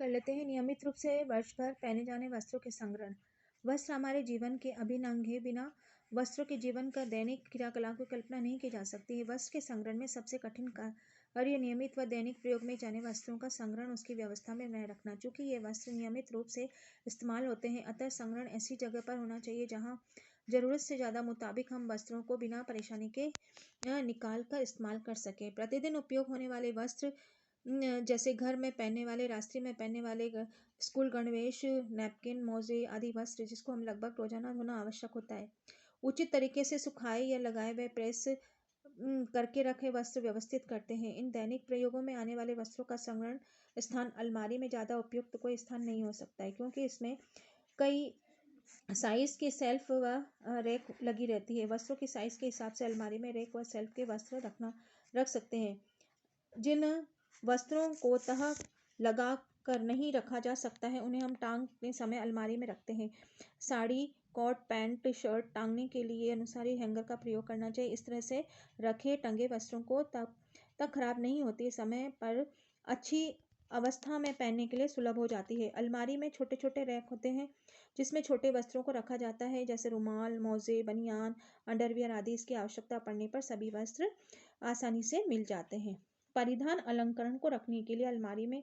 कर लेते हैं नियमित रूप से वर्ष भर पहने जाने वस्त्रों के संग्रहण। वस्त्र हमारे जीवन के अभिन्न अंग है। बिना वस्त्रों के जीवन का दैनिक क्रियाकलाप की कल्पना नहीं की जा सकती है। वस्त्र के संग्रहण में सबसे कठिन कार्य नियमित व दैनिक प्रयोग में जाने वस्त्रों का संग्रहण, उसकी व्यवस्था में बनाए रखना। चूंकि ये वस्त्र नियमित रूप से इस्तेमाल होते हैं, अतः संग्रहण ऐसी जगह पर होना चाहिए जहाँ जरूरत से ज्यादा मुताबिक हम वस्त्रों को बिना परेशानी के निकाल कर इस्तेमाल कर सके। प्रतिदिन उपयोग होने वाले वस्त्र जैसे घर में पहनने वाले, रात्रि में पहनने वाले, स्कूल गणवेश, नैपकिन, मोजे आदि वस्त्र जिसको हम लगभग रोजाना धोना आवश्यक होता है। उचित तरीके से सुखाए या लगाए हुए प्रेस करके रखे वस्त्र व्यवस्थित करते हैं। इन दैनिक प्रयोगों में आने वाले वस्त्रों का संग्रहण स्थान अलमारी में ज्यादा उपयुक्त कोई स्थान नहीं हो सकता है, क्योंकि इसमें कई साइज के सेल्फ व रैक लगी रहती है। वस्त्रों की साइज के हिसाब से अलमारी में रैक व सेल्फ के वस्त्र रख सकते हैं। जिन वस्त्रों को तह लगा कर नहीं रखा जा सकता है उन्हें हम टांगते समय अलमारी में रखते हैं। साड़ी, कोट, पैंट, शर्ट टांगने के लिए अनुसारी हैंगर का प्रयोग करना चाहिए। इस तरह से रखे टंगे वस्त्रों को तक खराब नहीं होती, समय पर अच्छी अवस्था में पहनने के लिए सुलभ हो जाती है। अलमारी में छोटे छोटे रैक होते हैं जिसमें छोटे वस्त्रों को रखा जाता है, जैसे रुमाल, मोजे, बनियान, अंडरवियर आदि। इसकी आवश्यकता पड़ने पर सभी वस्त्र आसानी से मिल जाते हैं। परिधान अलंकरण को रखने के लिए अलमारी में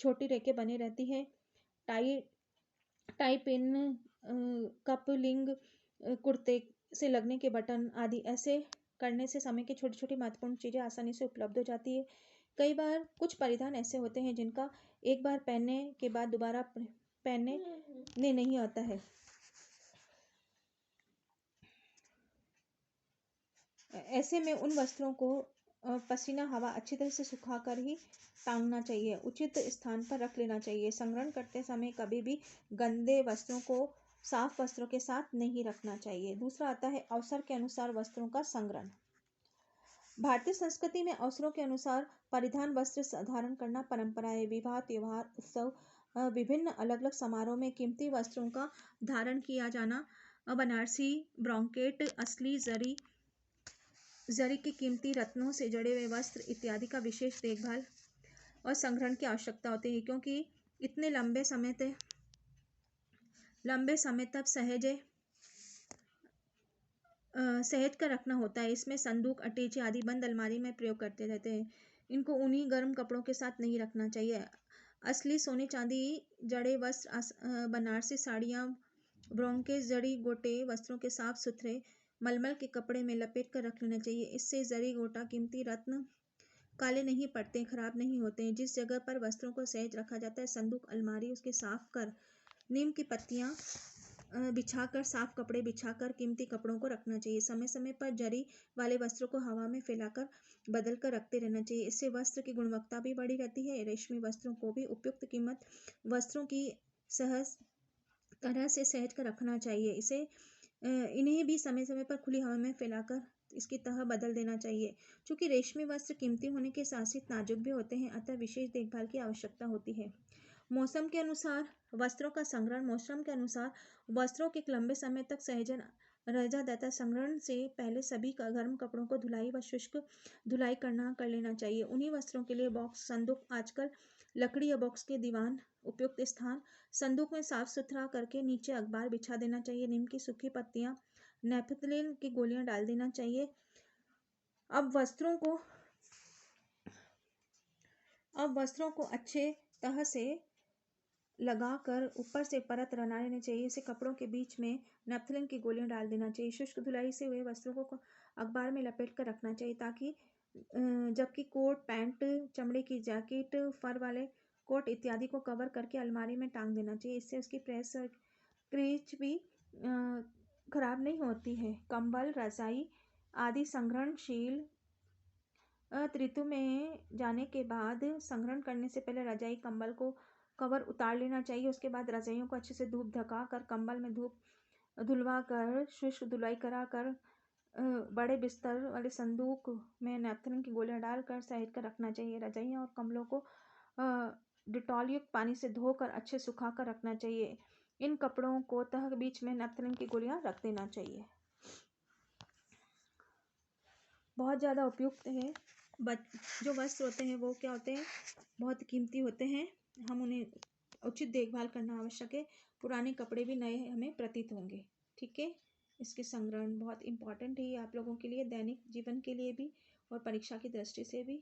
छोटी रैकें बने रहती है। टाई पिन, कपलिंग, कुर्ते से लगने के बटन आदि ऐसे करने से समय की छोटी छोटी महत्वपूर्ण चीजें आसानी से उपलब्ध हो जाती है। कई बार कुछ परिधान ऐसे होते हैं जिनका एक बार पहनने के बाद दोबारा पहनने नहीं आता है। ऐसे में उन वस्त्रों को पसीना हवा अच्छी तरह से सुखाकर ही टांगना चाहिए, उचित स्थान पर रख लेना चाहिए। संग्रहण करते समय कभी भी गंदे वस्त्रों को साफ वस्त्रों के साथ नहीं रखना चाहिए। दूसरा आता है अवसर के अनुसार वस्त्रों का संग्रहण। भारतीय संस्कृति में अवसरों के अनुसार परिधान वस्त्र धारण करना परंपरा है। विवाह, त्योहार, उत्सव, विभिन्न अलग अलग समारोह में कीमती वस्त्रों का धारण किया जाना, बनारसी, ब्रोकेट, असली जरी के कीमती रत्नों से जड़े हुए वस्त्र इत्यादि का विशेष देखभाल और संग्रहण की आवश्यकता होती है, क्योंकि इतने लंबे समय तक सहेज कर रखना होता है। इसमें संदूक, अटैची आदि बंद अलमारी में प्रयोग करते रहते हैं। इनको ऊनी गर्म कपड़ों के साथ नहीं रखना चाहिए। असली सोने चांदी जड़े वस्त्र, बनारसी साड़ियाँ, ब्रोकेट, जड़ी गोटे वस्त्रों के साफ सुथरे मलमल के कपड़े में लपेट कर रख लेना चाहिए। इससे जरी गोटा कीमती रत्न काले नहीं पड़ते, खराब नहीं होते हैं। जिस जगह पर वस्त्रों को सहज रखा जाता है, संदूक, अलमारी, उसके साफ कर नीम की पत्तियां बिछाकर, साफ कपड़े बिछाकर कीमती कपड़ों को रखना चाहिए। समय समय पर जरी वाले वस्त्रों को हवा में फैलाकर बदल कर रखते रहना चाहिए। इससे वस्त्र की गुणवत्ता भी बढ़ी रहती है। रेशमी वस्त्रों को भी उपयुक्त कीमत वस्त्रों की तरह से सहज कर रखना चाहिए। इन्हें भी समय समय पर खुली हवा में फैलाकर इसकी तह बदल देना चाहिए। चूंकि रेशमी वस्त्र कीमती होने के साथ साथ नाजुक भी होते हैं, अतः विशेष देखभाल की आवश्यकता होती है। मौसम के अनुसार वस्त्रों का संग्रहण। मौसम के अनुसार वस्त्रों के लंबे समय तक सहजन रह जाता है। संग्रहण से पहले सभी गर्म कपड़ों को धुलाई व शुष्क धुलाई कर लेना चाहिए। उन्हीं वस्त्रों के लिए बॉक्स, संदूक, आजकल लकड़ी या बॉक्स के दीवान उपयुक्त स्थान। संदूक में साफ सुथरा करके नीचे अखबार बिछा देना चाहिए। नीम की सूखी पत्तियां, नेपथलीन की गोलियां डाल देना चाहिए। अब वस्त्रों को अच्छे तरह से लगाकर ऊपर से परत बना लेनी चाहिए। इसे कपड़ों के बीच में नेपथलीन की गोलियां डाल देना चाहिए। शुष्क धुलाई से हुए वस्त्रों को अखबार में लपेट कर रखना चाहिए, ताकि जबकि कोट, पैंट, चमड़े की जैकेट, फर वाले कोट इत्यादि को कवर करके अलमारी में टांग देना चाहिए। इससे उसकी प्रेस और क्रीच भी खराब नहीं होती है। कंबल, रजाई आदि संग्रहणशील ऋतु में जाने के बाद संग्रहण करने से पहले रजाई, कंबल को कवर उतार लेना चाहिए। उसके बाद रजाइयों को अच्छे से धूप ढका कर, कंबल में धूप धुलवा कर, शुष्क धुलाई करा कर, बड़े बिस्तर वाले संदूक में नेपथलीन की गोलियां डालकर सहेज कर रखना चाहिए। रजाइयाँ और कंबलों को डिटॉल युक्त पानी से धोकर अच्छे सुखा कर रखना चाहिए। इन कपड़ों को तह के बीच में नेपथलीन की गोलियां रख देना चाहिए। बहुत ज़्यादा उपयुक्त है। जो वस्त्र होते हैं वो क्या होते हैं, बहुत कीमती होते हैं। हम उन्हें उचित देखभाल करना आवश्यक है। पुराने कपड़े भी नए हमें प्रतीत होंगे। ठीक है, इसके संग्रहण बहुत इंपॉर्टेंट है ये आप लोगों के लिए, दैनिक जीवन के लिए भी और परीक्षा की दृष्टि से भी।